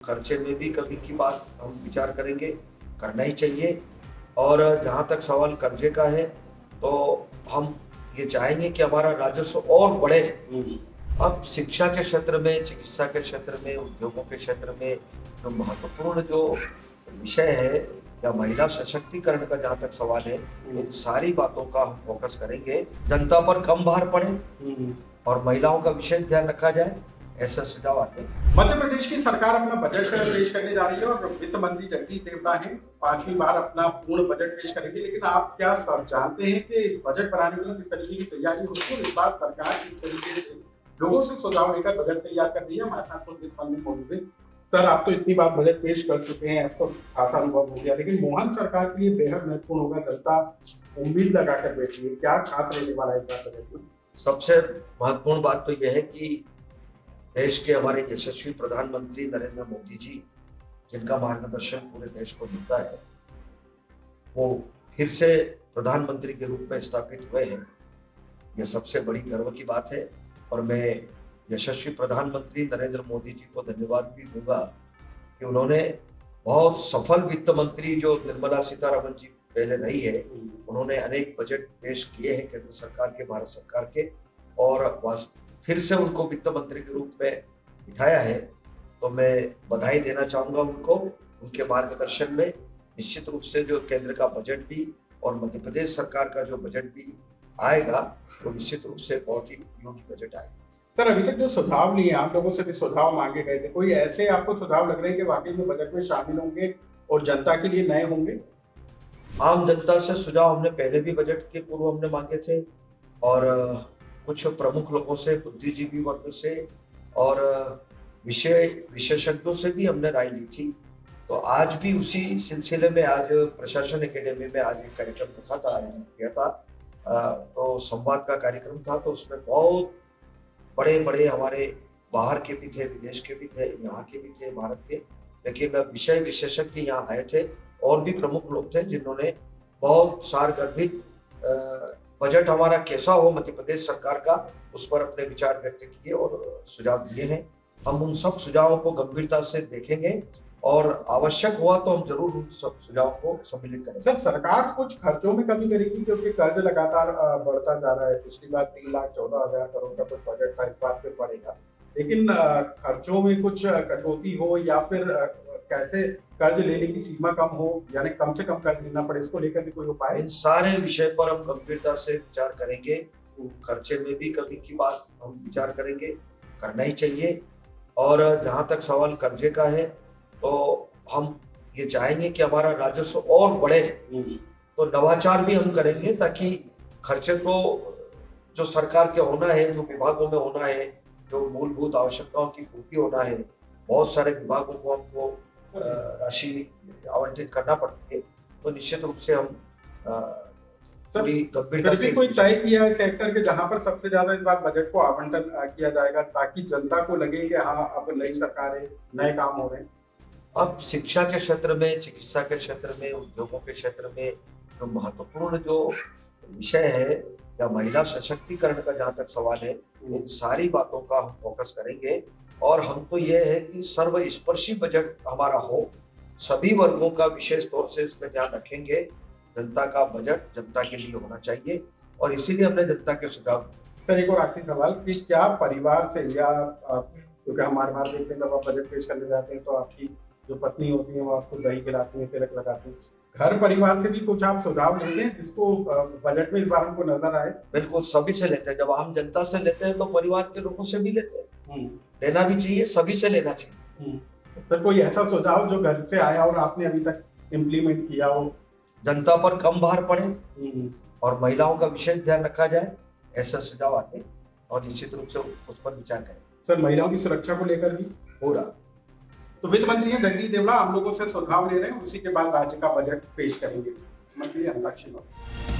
खर्चे में भी कमी की बात हम विचार करेंगे, करना ही चाहिए। और जहाँ तक सवाल कर्जे का है, तो हम ये चाहेंगे कि हमारा राजस्व और बढ़े। अब शिक्षा के क्षेत्र में, चिकित्सा के क्षेत्र में, उद्योगों के क्षेत्र में जो महत्वपूर्ण जो विषय है या महिला सशक्तिकरण का जहाँ तक सवाल है, इन सारी बातों का हम फोकस करेंगे। जनता पर कम भार पड़े और महिलाओं का विशेष ध्यान रखा जाए, ऐसा सुझाव आते हैं। मध्य प्रदेश की सरकार अपना बजट पेश करने जा रही है और वित्त मंत्री जगदीप देवड़ा हैं, 5वीं बार अपना पूर्ण बजट पेश करेंगे। लेकिन आप क्या सब जानते हैं कि बजट बनाने के लिए किस तरीके की तैयारी होती है? इस बार सरकार किस तरीके से लोगों से सुझाव लेकर बजट तैयार कर रही है? हमारे साथ खुद वित्त मंत्री मौजूद हैं। सर, आप तो इतनी बार बजट पेश कर चुके हैं, अब तो खासा अनुभव हो गया, लेकिन मोहन सरकार के लिए बेहद महत्वपूर्ण होगा। जनता उम्मीद लगाकर बैठी है, क्या खास रहने वाला है बजट में? सबसे महत्वपूर्ण बात तो यह है कि देश के हमारे यशस्वी प्रधानमंत्री नरेंद्र मोदी जी, जिनका मार्गदर्शन पूरे देश को मिलता है, वो फिर से प्रधानमंत्री के रूप में स्थापित हुए हैं। यह सबसे बड़ी गर्व की बात है और मैं यशस्वी प्रधानमंत्री नरेंद्र मोदी जी को धन्यवाद भी दूंगा कि उन्होंने बहुत सफल वित्त मंत्री जो निर्मला सीतारमण जी पहले रही है, उन्होंने अनेक बजट पेश किए हैं केंद्र सरकार के, भारत सरकार के, और फिर से उनको वित्त मंत्री के रूप में बिठाया है। तो मैं बधाई देना चाहूंगा उनको, उनके मार्गदर्शन में निश्चित रूप से जो केंद्र का बजट भी और मध्य प्रदेश सरकार का जो बजट भी आएगा, तो निश्चित रूप से बहुत ही उपयोगी बजट आएगा। सर, अभी तक जो सुझाव लिए, आम लोगों से भी सुझाव मांगे गए थे, कोई ऐसे आपको सुझाव लग रहे हैं कि वाकई में बजट में शामिल होंगे और जनता के लिए नए होंगे? आम जनता से सुझाव हमने पहले भी बजट के पूर्व हमने मांगे थे और कुछ प्रमुख लोगों से, बुद्धिजीवी वर्ग से और विशेषज्ञों से भी हमने राय ली थी। तो आज भी उसी सिलसिले में आज प्रशासन एकेडमी में आज एक कार्यक्रम रखा था, आयोजित किया था। तो संवाद का कार्यक्रम था, तो उसमें बहुत बड़े बड़े हमारे बाहर के भी थे, विदेश के भी थे, यहाँ के भी थे, भारत के, लेकिन विषय विशेषज्ञ यहाँ आए थे और भी प्रमुख लोग थे जिन्होंने बहुत सारगर्भित बजट हमारा कैसा हो मध्य प्रदेश सरकार का, उस पर अपने विचार व्यक्त किए और सुझाव दिए हैं। हम उन सब सुझावों को गंभीरता से देखेंगे और आवश्यक हुआ तो हम जरूर उन सब सुझावों को सम्मिलित करेंगे। सर, सरकार कुछ खर्चों में कमी करेगी क्योंकि कर्ज लगातार बढ़ता जा रहा है। पिछली बार 3,14,000 करोड़ का कुछ बजट था, इस बार फिर बढ़ेगा, लेकिन खर्चों में कुछ कटौती हो या फिर कैसे कर्ज लेने की सीमा कम हो, यानी कम से कम कर्ज लेना पड़े, इसको लेकर भी कोई उपाय? इन सारे विषय पर हम गंभीरता से विचार करेंगे। खर्चे में भी कमी की बात हम विचार करेंगे, करना ही चाहिए। और जहाँ तक सवाल कर्जे का है, तो हम ये चाहेंगे कि हमारा राजस्व और बढ़े, तो नवाचार भी हम करेंगे ताकि खर्चे को जो सरकार के होना है, जो विभागों में होना है, जो मूलभूत आवश्यकताओं की पूर्ति होना है, बहुत सारे विभागों को हमको राशि आवंटित करना पड़ती है, तो निश्चित रूप से हम पूरी गंभीरता से कोई तय किया है सेक्टर के जहां पर सबसे ज्यादा इस बार बजट को आवंटन किया जाएगा ताकि जनता को लगे कि हाँ, अब नई सरकार है, नए काम हो रहे हैं? अब शिक्षा के क्षेत्र में, चिकित्सा के क्षेत्र में, उद्योगों के क्षेत्र में जो महत्वपूर्ण जो विषय है या महिला सशक्तिकरण का जहाँ तक सवाल है, इन सारी बातों का हम फोकस करेंगे। और हम तो ये है कि सर्वस्पर्शी बजट हमारा हो, सभी वर्गों का विशेष तौर से इसमें ध्यान रखेंगे। जनता का बजट जनता के लिए होना चाहिए और इसीलिए हमने जनता के सुझाव। सर, एक और आखिरी सवाल कि क्या परिवार से या क्योंकि हमारे बाहर देखते हैं जब आप बजट पेश करने जाते हैं तो आपकी जो पत्नी होती है वो आपको दही खिलाती है, तिलक लगाती है, घर परिवार से भी कुछ आप सुझाव लेते हैं जिसको बजट में इस बार हमको नजर आए? बिल्कुल, सभी से लेते हैं। जब आम जनता से लेते हैं तो परिवार के लोगों से भी लेते हैं, लेना भी चाहिए, सभी से लेना चाहिए। सर, कोई ऐसा सुझाव जो घर से आया और आपने अभी तक इम्प्लीमेंट किया हो? जनता पर कम भार पड़े और महिलाओं का विशेष ध्यान रखा जाए, ऐसा सुझाव आते हैं और निश्चित रूप से उस पर विचार करें। सर, महिलाओं की सुरक्षा को लेकर भी पूरा। तो वित्त मंत्री हैं जगदीप देवड़ा, आम लोगों से सुझाव ले रहे हैं, उसी के बाद राज्य का बजट पेश करेंगे। मंत्री अंताक्षरी।